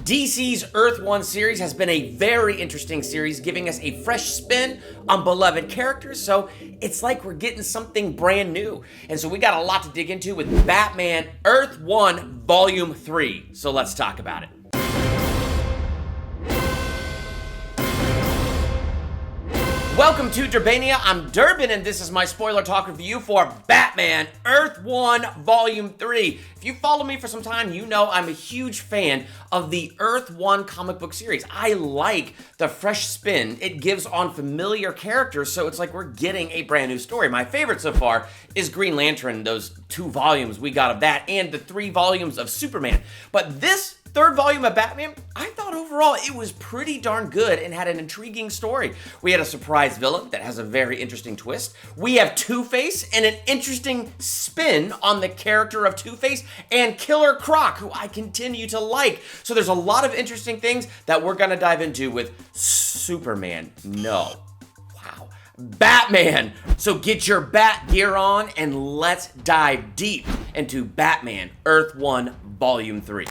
DC's Earth 1 series has been a very interesting series, giving us a fresh spin on beloved characters, so it's like we're getting something brand new. And so we got a lot to dig into with Batman Earth 1 Volume 3, so let's talk about it. Welcome to Durbania. I'm Durbin, and this is my spoiler talk review for Batman Earth 1 Volume 3. If you follow me for some time, you know I'm a huge fan of the Earth 1 comic book series. I like the fresh spin it gives on familiar characters, so it's like we're getting a brand new story. My favorite so far is Green Lantern, those 2 volumes we got of that, and the 3 volumes of Superman. But this third volume of Batman, I thought overall it was pretty darn good and had an intriguing story. We had a surprise villain that has a very interesting twist. We have Two-Face and an interesting spin on the character of Two-Face, and Killer Croc, who I continue to like. So there's a lot of interesting things that we're gonna dive into with Superman. No. Wow. Batman. So get your bat gear on and let's dive deep into Batman Earth 1 Volume 3.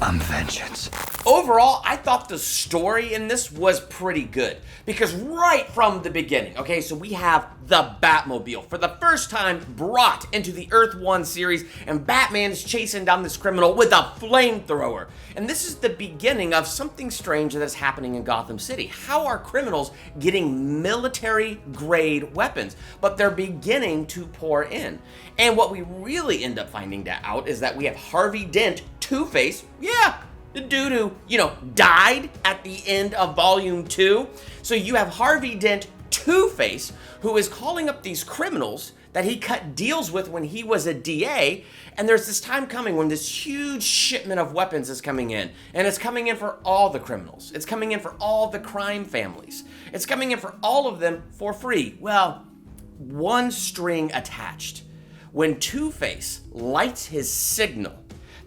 I'm vengeance. Overall, I thought the story in this was pretty good because right from the beginning, okay, so we have the Batmobile for the first time brought into the Earth 1 series, and Batman is chasing down this criminal with a flamethrower. And this is the beginning of something strange that is happening in Gotham City. How are criminals getting military-grade weapons? But they're beginning to pour in. And what we really end up finding out is that we have Harvey Dent, Two-Face, yeah, the dude who, died at the end of Volume 2. So you have Harvey Dent, Two-Face, who is calling up these criminals that he cut deals with when he was a DA, and there's this time coming when this huge shipment of weapons is coming in, and it's coming in for all the criminals. It's coming in for all the crime families. It's coming in for all of them for free. Well, one string attached. When Two-Face lights his signal,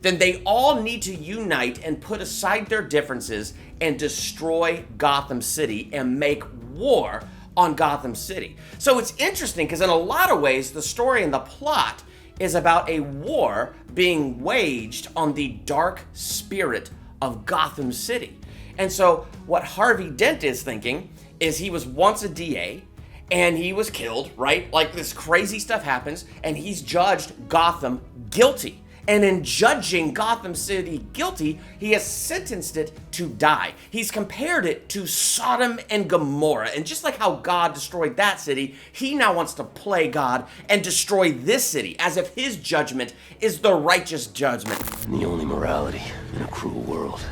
then they all need to unite and put aside their differences and destroy Gotham City and make war on Gotham City. So it's interesting because in a lot of ways, the story and the plot is about a war being waged on the dark spirit of Gotham City. And so what Harvey Dent is thinking is he was once a DA, and he was killed, right? Like this crazy stuff happens, and he's judged Gotham guilty. And in judging Gotham City guilty, he has sentenced it to die. He's compared it to Sodom and Gomorrah. And just like how God destroyed that city, he now wants to play God and destroy this city as if his judgment is the righteous judgment. And the only morality in a cruel world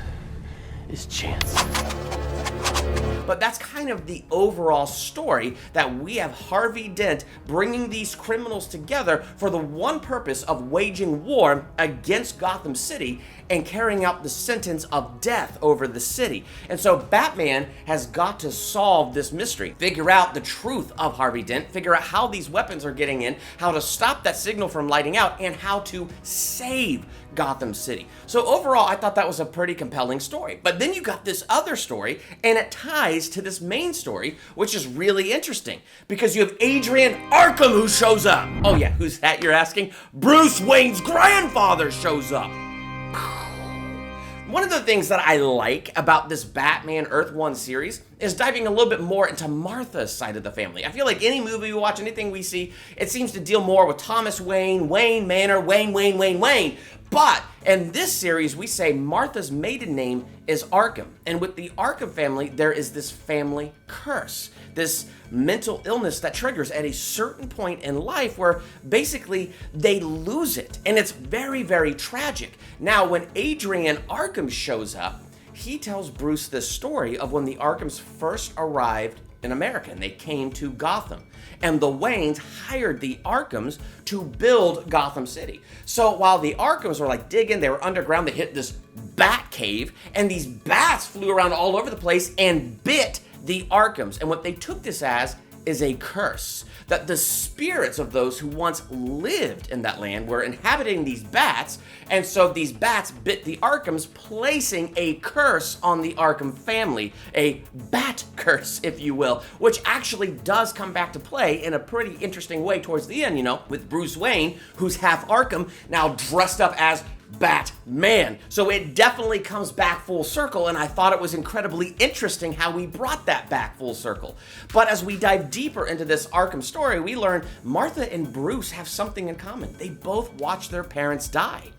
is chance. But that's kind of the overall story, that we have Harvey Dent bringing these criminals together for the one purpose of waging war against Gotham City and carrying out the sentence of death over the city. And so Batman has got to solve this mystery, figure out the truth of Harvey Dent, figure out how these weapons are getting in, how to stop that signal from lighting out, and how to save Gotham City. So overall, I thought that was a pretty compelling story. But then you got this other story, and it ties to this main story, which is really interesting because you have Adrian Arkham who shows up. Oh yeah, who's that, you're asking? Bruce Wayne's grandfather shows up. One of the things that I like about this Batman Earth 1 series is diving a little bit more into Martha's side of the family. I feel like any movie we watch, anything we see, it seems to deal more with Thomas Wayne, Wayne Manor, Wayne. But in this series, we say Martha's maiden name is Arkham. And with the Arkham family, there is this family curse, this mental illness that triggers at a certain point in life where basically they lose it. And it's very, very tragic. Now, when Adrian Arkham shows up, he tells Bruce this story of when the Arkhams first arrived in America and they came to Gotham. And the Waynes hired the Arkhams to build Gotham City. So while the Arkhams were like digging, they were underground, they hit this bat cave, and these bats flew around all over the place and bit the Arkhams. And what they took this as is a curse, that the spirits of those who once lived in that land were inhabiting these bats, and so these bats bit the Arkhams, placing a curse on the Arkham family, a bat curse, if you will, which actually does come back to play in a pretty interesting way towards the end, with Bruce Wayne, who's half Arkham, now dressed up as Batman. So it definitely comes back full circle, and I thought it was incredibly interesting how we brought that back full circle. But as we dive deeper into this Arkham story, we learn Martha and Bruce have something in common. They both watched their parents die.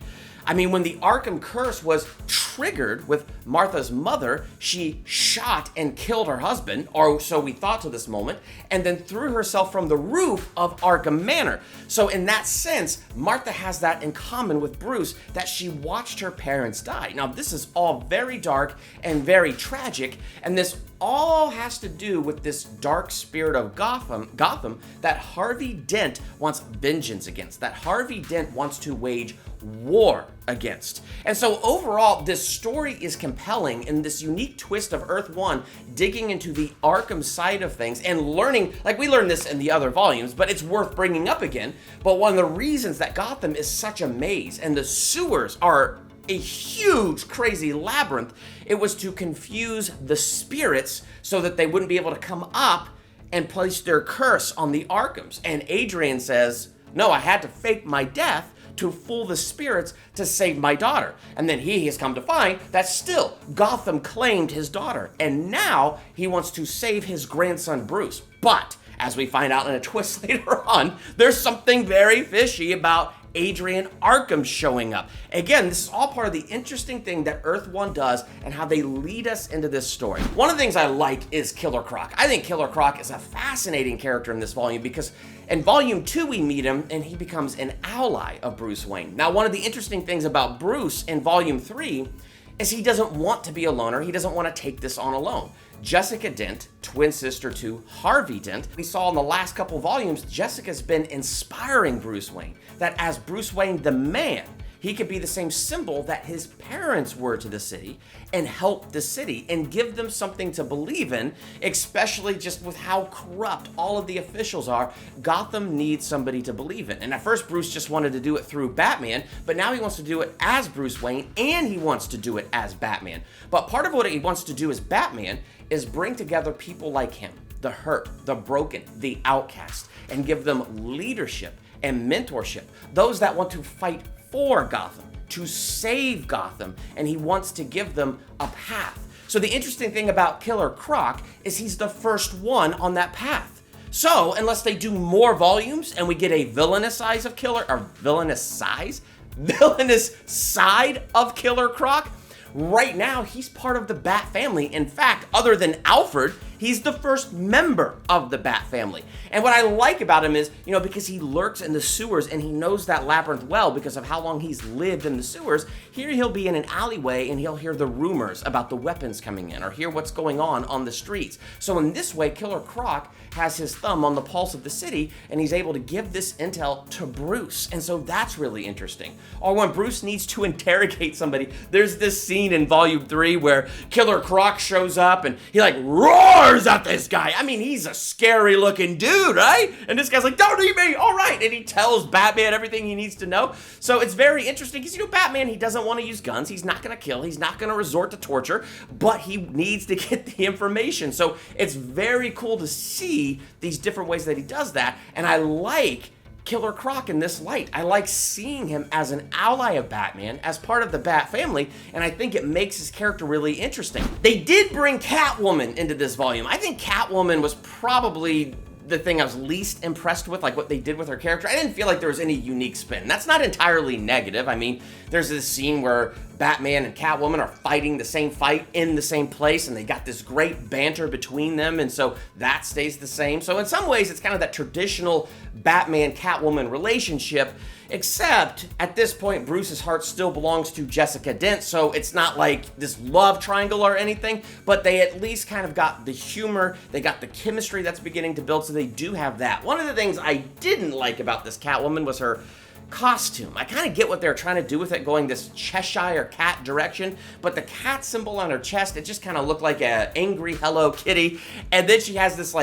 I mean, when the Arkham curse was triggered with Martha's mother, she shot and killed her husband, or so we thought to this moment, and then threw herself from the roof of Arkham Manor. So in that sense, Martha has that in common with Bruce, that she watched her parents die. Now, this is all very dark and very tragic, and this all has to do with this dark spirit of Gotham that Harvey Dent wants vengeance against, that Harvey Dent wants to wage war against. And so overall, this story is compelling in this unique twist of Earth 1 digging into the Arkham side of things and learning, like we learned this in the other volumes, but it's worth bringing up again. But one of the reasons that Gotham is such a maze and the sewers are a huge, crazy labyrinth, it was to confuse the spirits so that they wouldn't be able to come up and place their curse on the Arkhams. And Adrian says, no, I had to fake my death to fool the spirits to save my daughter. And then he has come to find that still Gotham claimed his daughter, and now he wants to save his grandson Bruce. But as we find out in a twist later on, there's something very fishy about Adrian Arkham showing up. Again, this is all part of the interesting thing that Earth 1 does and how they lead us into this story. One of the things I like is Killer Croc. I think Killer Croc is a fascinating character in this volume because in Volume 2 we meet him and he becomes an ally of Bruce Wayne. Now, one of the interesting things about Bruce in Volume 3 is he doesn't want to be a loner. He doesn't want to take this on alone. Jessica Dent, twin sister to Harvey Dent, we saw in the last couple volumes, Jessica's been inspiring Bruce Wayne, that as Bruce Wayne the man, he could be the same symbol that his parents were to the city and help the city and give them something to believe in, especially just with how corrupt all of the officials are. Gotham needs somebody to believe in. And at first, Bruce just wanted to do it through Batman, but now he wants to do it as Bruce Wayne and he wants to do it as Batman. But part of what he wants to do as Batman is bring together people like him, the hurt, the broken, the outcast, and give them leadership and mentorship, those that want to fight for Gotham, to save Gotham, and he wants to give them a path. So the interesting thing about Killer Croc is he's the first one on that path. So unless they do more volumes and we get a villainous side of Killer Croc, right now he's part of the Bat family. In fact, other than Alfred, he's the first member of the Bat family. And what I like about him is, because he lurks in the sewers and he knows that labyrinth well because of how long he's lived in the sewers, here he'll be in an alleyway and he'll hear the rumors about the weapons coming in or hear what's going on the streets. So in this way, Killer Croc has his thumb on the pulse of the city and he's able to give this intel to Bruce. And so that's really interesting. Or when Bruce needs to interrogate somebody, there's this scene in Volume 3 where Killer Croc shows up and he roars at this guy. I mean, he's a scary looking dude, right? And this guy's like, don't eat me, all right. And he tells Batman everything he needs to know. So it's very interesting because, Batman, he doesn't want to use guns. He's not going to kill. He's not going to resort to torture, but he needs to get the information. So it's very cool to see these different ways that he does that. And I like Killer Croc in this light. I like seeing him as an ally of Batman, as part of the Bat family, and I think it makes his character really interesting. They did bring Catwoman into this volume. I think Catwoman was probably the thing I was least impressed with, what they did with her character. I didn't feel like there was any unique spin. That's not entirely negative. I mean, there's this scene where Batman and Catwoman are fighting the same fight in the same place, and they got this great banter between them, and so that stays the same. So in some ways, it's kind of that traditional Batman-Catwoman relationship, except at this point, Bruce's heart still belongs to Jessica Dent, so it's not like this love triangle or anything, but they at least kind of got the humor, they got the chemistry that's beginning to build, so they do have that. One of the things I didn't like about this Catwoman was her costume. I kind of get what they're trying to do with it, going this Cheshire cat direction, but the cat symbol on her chest, it just kind of looked like an angry Hello Kitty, and then she has this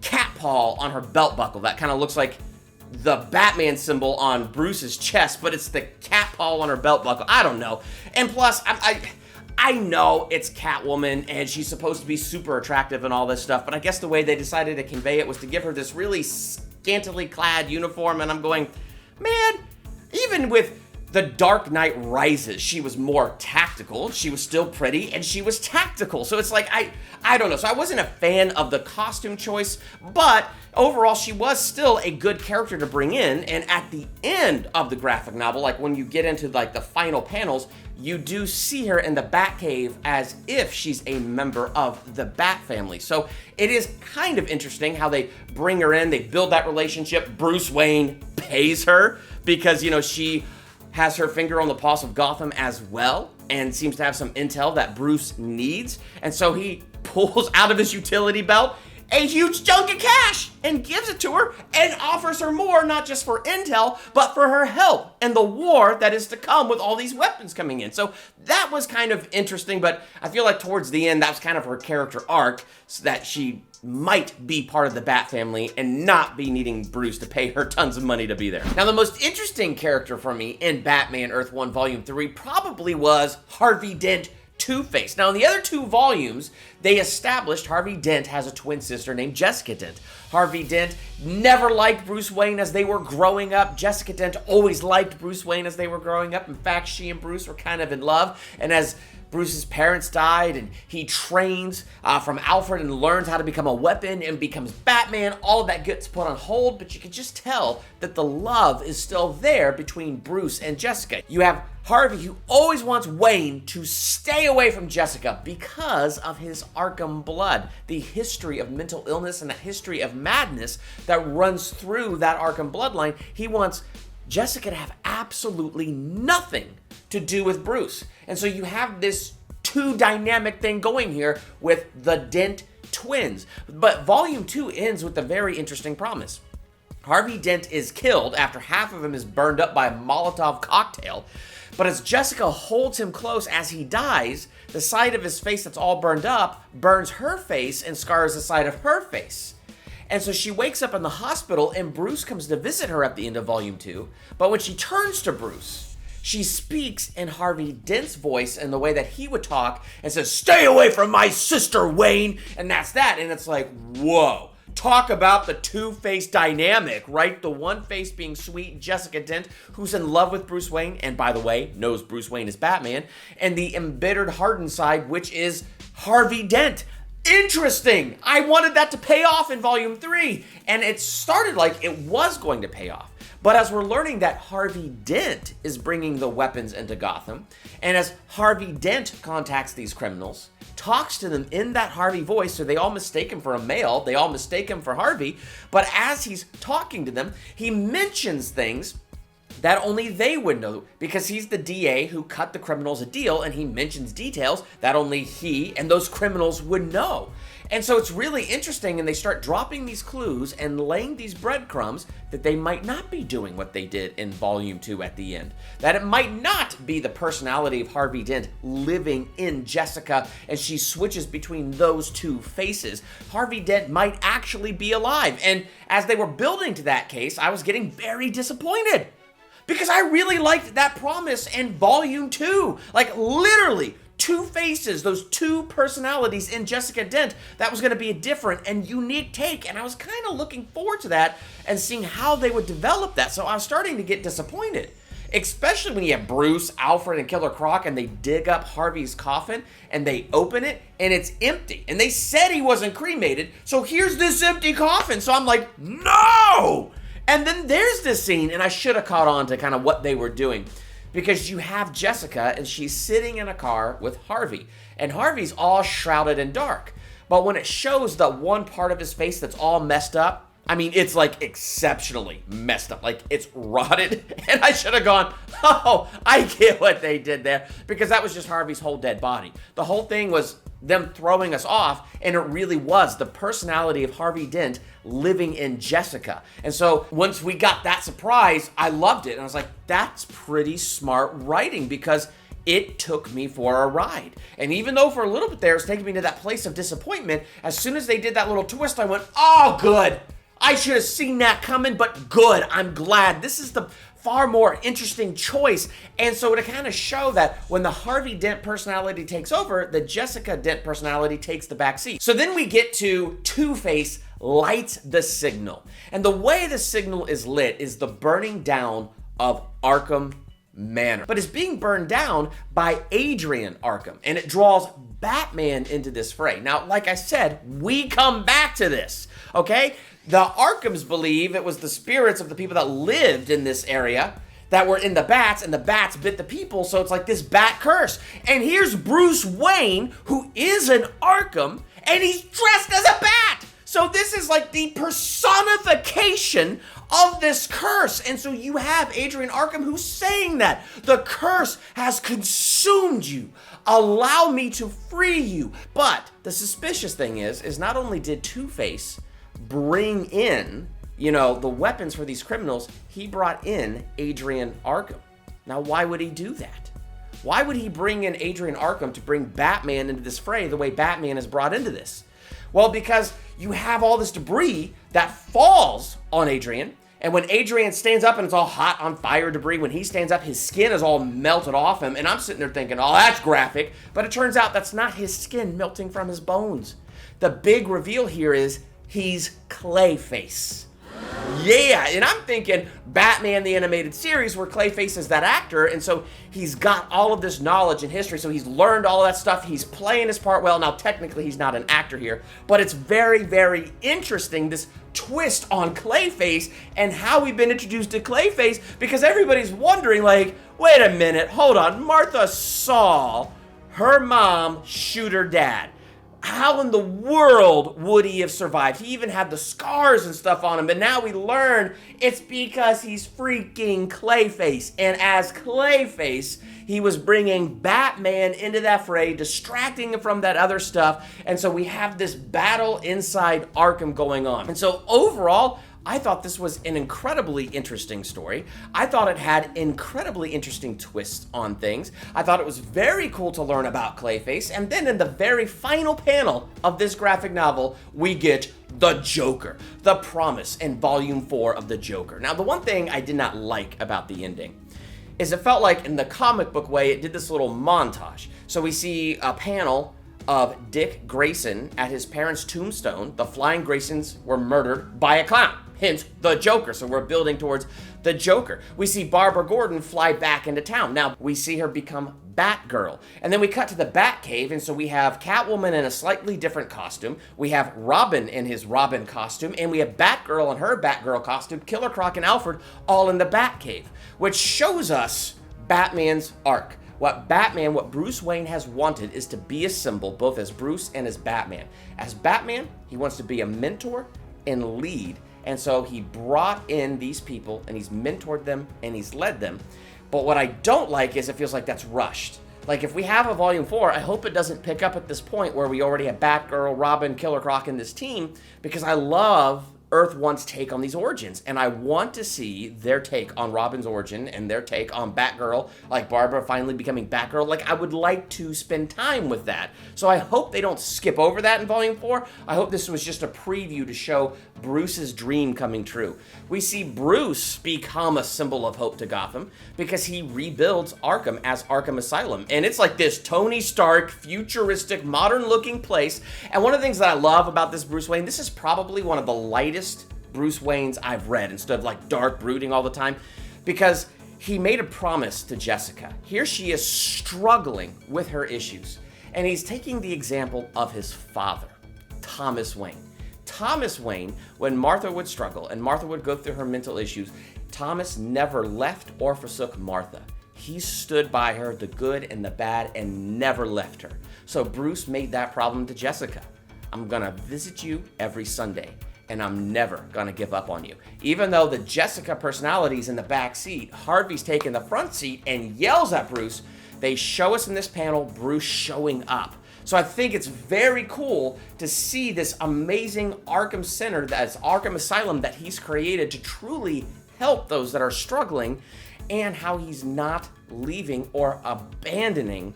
cat paw on her belt buckle that kind of looks like the Batman symbol on Bruce's chest, but it's the cat paw on her belt buckle. I don't know. And plus, I know it's Catwoman and she's supposed to be super attractive and all this stuff, but I guess the way they decided to convey it was to give her this really scantily clad uniform, and I'm going, man, even with The Dark Knight Rises, she was more tactical, she was still pretty, and she was tactical. So it's like, I don't know. So I wasn't a fan of the costume choice, but overall she was still a good character to bring in. And at the end of the graphic novel, like when you get into like the final panels, you do see her in the Batcave as if she's a member of the Bat family. So it is kind of interesting how they bring her in, they build that relationship. Bruce Wayne pays her because, you know, she has her finger on the pulse of Gotham as well and seems to have some intel that Bruce needs. And so he pulls out of his utility belt a huge chunk of cash and gives it to her and offers her more, not just for intel, but for her help in the war that is to come with all these weapons coming in. So that was kind of interesting, but I feel like towards the end, that was kind of her character arc, so that she might be part of the Bat family and not be needing Bruce to pay her tons of money to be there. Now, the most interesting character for me in Batman Earth 1 Volume 3 probably was Harvey Dent, Two-Face. Now, in the other two volumes, they established Harvey Dent has a twin sister named Jessica Dent. Harvey Dent never liked Bruce Wayne as they were growing up. Jessica Dent always liked Bruce Wayne as they were growing up. In fact, she and Bruce were kind of in love. And as Bruce's parents died and he trains from Alfred and learns how to become a weapon and becomes Batman, all of that gets put on hold, but you can just tell that the love is still there between Bruce and Jessica. You have Harvey, who always wants Wayne to stay away from Jessica because of his Arkham blood, the history of mental illness and the history of madness that runs through that Arkham bloodline. He wants Jessica to have absolutely nothing to do with Bruce. And so you have this two dynamic thing going here with the Dent twins. But Volume 2 ends with a very interesting promise. Harvey Dent is killed after half of him is burned up by a Molotov cocktail. But as Jessica holds him close as he dies, the side of his face that's all burned up burns her face and scars the side of her face. And so she wakes up in the hospital and Bruce comes to visit her at the end of Volume 2. But when she turns to Bruce, she speaks in Harvey Dent's voice in the way that he would talk and says, "Stay away from my sister, Wayne." And that's that. And it's like, whoa. Talk about the two-face dynamic, right? The one face being sweet Jessica Dent, who's in love with Bruce Wayne, and by the way, knows Bruce Wayne is Batman, and the embittered, hardened side, which is Harvey Dent. Interesting. I wanted that to pay off in Volume 3, and it started like it was going to pay off. But as we're learning that Harvey Dent is bringing the weapons into Gotham, and as Harvey Dent contacts these criminals, talks to them in that Harvey voice, so they all mistake him for a male, they all mistake him for Harvey, but as he's talking to them, he mentions things that only they would know, because he's the DA who cut the criminals a deal, and he mentions details that only he and those criminals would know. And so it's really interesting, and they start dropping these clues and laying these breadcrumbs that they might not be doing what they did in Volume 2 at the end. That it might not be the personality of Harvey Dent living in Jessica, and she switches between those two faces. Harvey Dent might actually be alive. And as they were building to that case, I was getting very disappointed, because I really liked that promise in Volume 2. Like, literally, two faces, those two personalities in Jessica Dent. That was going to be a different and unique take, and I was kind of looking forward to that and seeing how they would develop that. So I was starting to get disappointed, especially when you have Bruce, Alfred, and Killer Croc, and they dig up Harvey's coffin, and they open it, and it's empty. And they said he wasn't cremated, so here's this empty coffin. So I'm like, no! And then there's this scene, and I should have caught on to kind of what they were doing, because you have Jessica, and she's sitting in a car with Harvey, and Harvey's all shrouded in dark. But when it shows the one part of his face that's all messed up, I mean, it's like exceptionally messed up. Like, it's rotted, and I should have gone, oh, I get what they did there, because that was just Harvey's whole dead body. The whole thing was them throwing us off, and it really was the personality of Harvey Dent living in Jessica. And so once we got that surprise, I loved it, and I was like, that's pretty smart writing, because it took me for a ride. And even though for a little bit there, it's taking me to that place of disappointment, as soon as they did that little twist, I went, oh, good. I should have seen that coming, but good. I'm glad. This is the far more interesting choice. And so to kind of show that when the Harvey Dent personality takes over, the Jessica Dent personality takes the back seat. So then we get to Two-Face lights the signal. And the way the signal is lit is the burning down of Arkham manner, but is being burned down by Adrian Arkham, and it draws Batman into this fray. Now, like I said, we come back to this, okay? The Arkhams believe it was the spirits of the people that lived in this area that were in the bats, and the bats bit the people, so it's like this bat curse. And here's Bruce Wayne, who is an Arkham, and he's dressed as a bat! So this is like the personification of this curse. And so you have Adrian Arkham who's saying that the curse has consumed you. Allow me to free you. But the suspicious thing is not only did Two-Face bring in, the weapons for these criminals, he brought in Adrian Arkham. Now, why would he do that? Why would he bring in Adrian Arkham to bring Batman into this fray the way Batman is brought into this? Well, because you have all this debris that falls on Adrian, and when Adrian stands up and it's all hot on fire debris, when he stands up, his skin is all melted off him, and I'm sitting there thinking, oh, that's graphic, but it turns out that's not his skin melting from his bones. The big reveal here is he's Clayface. Yeah, and I'm thinking Batman the Animated Series where Clayface is that actor, and so he's got all of this knowledge and history, so he's learned all that stuff, he's playing his part well. Now, technically, he's not an actor here, but it's very, very interesting, this twist on Clayface and how we've been introduced to Clayface, because everybody's wondering, like, wait a minute, hold on, Martha saw her mom shoot her dad. How in the world would he have survived? He even had the scars and stuff on him, but now we learn it's because he's freaking Clayface. And as Clayface, he was bringing Batman into that fray, distracting him from that other stuff, and so we have this battle inside Arkham going on. And so overall, I thought this was an incredibly interesting story. I thought it had incredibly interesting twists on things. I thought it was very cool to learn about Clayface. And then in the very final panel of this graphic novel, we get the Joker, the promise in Volume 4 of the Joker. Now, the one thing I did not like about the ending is it felt like in the comic book way, it did this little montage. So we see a panel of Dick Grayson at his parents' tombstone. The Flying Graysons were murdered by a clown. Hence, the Joker. So we're building towards the Joker. We see Barbara Gordon fly back into town. Now, we see her become Batgirl. And then we cut to the Batcave, and so we have Catwoman in a slightly different costume. We have Robin in his Robin costume, and we have Batgirl in her Batgirl costume, Killer Croc and Alfred all in the Batcave, which shows us Batman's arc. What Bruce Wayne has wanted is to be a symbol, both as Bruce and as Batman. As Batman, he wants to be a mentor and lead. And so he brought in these people, and he's mentored them, and he's led them. But what I don't like is it feels like that's rushed. Like, if we have a Volume 4, I hope it doesn't pick up at this point where we already have Batgirl, Robin, Killer Croc in this team, because I love Earth One's take on these origins, and I want to see their take on Robin's origin and their take on Batgirl, like Barbara finally becoming Batgirl. Like, I would like to spend time with that. So I hope they don't skip over that in Volume 4. I hope this was just a preview to show Bruce's dream coming true. We see Bruce become a symbol of hope to Gotham because he rebuilds Arkham as Arkham Asylum. And it's like this Tony Stark, futuristic, modern-looking place. And one of the things that I love about this Bruce Wayne, this is probably one of the lightest Bruce Waynes I've read, instead of like dark brooding all the time, because he made a promise to Jessica. Here she is struggling with her issues, and he's taking the example of his father, Thomas Wayne. Thomas Wayne, when Martha would struggle and Martha would go through her mental issues, Thomas never left or forsook Martha. He stood by her, the good and the bad, and never left her. So Bruce made that problem to Jessica. I'm gonna visit you every Sunday, and I'm never gonna give up on you. Even though the Jessica personality's in the back seat, Harvey's taking the front seat and yells at Bruce. They show us in this panel Bruce showing up. So I think it's very cool to see this amazing Arkham Center, that's Arkham Asylum, that he's created to truly help those that are struggling, and how he's not leaving or abandoning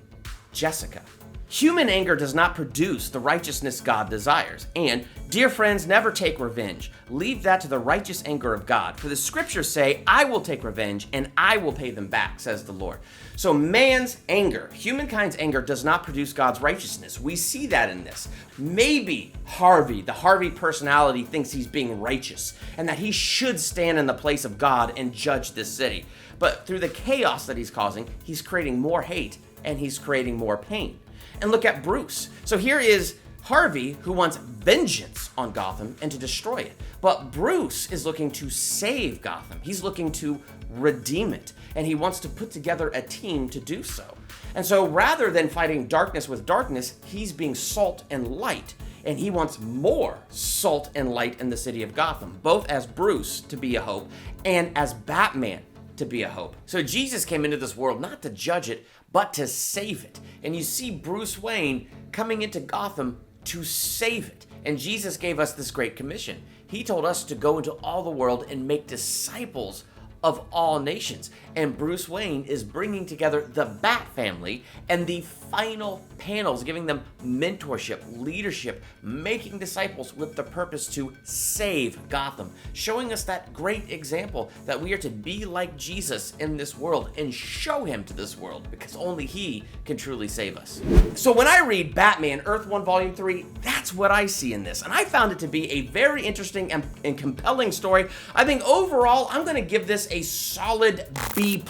Jessica. Human anger does not produce the righteousness God desires. And, dear friends, never take revenge. Leave that to the righteous anger of God. For the scriptures say, I will take revenge and I will pay them back, says the Lord. So man's anger, humankind's anger, does not produce God's righteousness. We see that in this. Maybe Harvey, the Harvey personality, thinks he's being righteous and that he should stand in the place of God and judge this city. But through the chaos that he's causing, he's creating more hate and he's creating more pain. And look at Bruce. So here is Harvey, who wants vengeance on Gotham and to destroy it. But Bruce is looking to save Gotham. He's looking to redeem it. And he wants to put together a team to do so. And so rather than fighting darkness with darkness, he's being salt and light. And he wants more salt and light in the city of Gotham, both as Bruce to be a hope and as Batman to be a hope. So Jesus came into this world not to judge it, but to save it. And you see Bruce Wayne coming into Gotham to save it. And Jesus gave us this great commission. He told us to go into all the world and make disciples of all nations. And Bruce Wayne is bringing together the Bat family and the final panels, giving them mentorship, leadership, making disciples with the purpose to save Gotham, showing us that great example that we are to be like Jesus in this world and show him to this world, because only he can truly save us. So when I read Batman Earth 1 Volume 3, that's what I see in this. And I found it to be a very interesting and compelling story. I think overall, I'm going to give this a solid B+.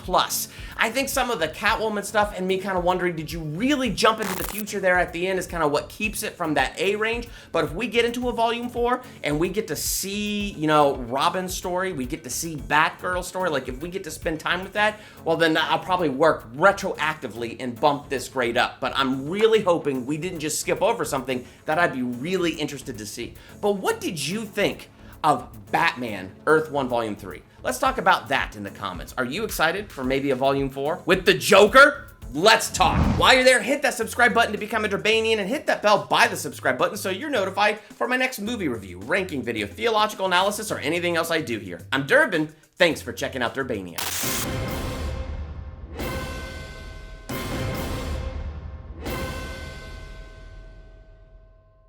I think some of the Catwoman stuff and me kind of wondering, did you really jump into the future there at the end is kind of what keeps it from that A range. But if we get into a Volume 4 and we get to see, Robin's story, we get to see Batgirl's story, like if we get to spend time with that, well then I'll probably work retroactively and bump this grade up. But I'm really hoping we didn't just skip over something that I'd be really interested to see. But what did you think of Batman Earth 1 Volume 3? Let's talk about that in the comments. Are you excited for maybe a Volume 4 with the Joker? Let's talk. While you're there, hit that subscribe button to become a Durbanian and hit that bell by the subscribe button so you're notified for my next movie review, ranking video, theological analysis, or anything else I do here. I'm Durbin. Thanks for checking out Durbania.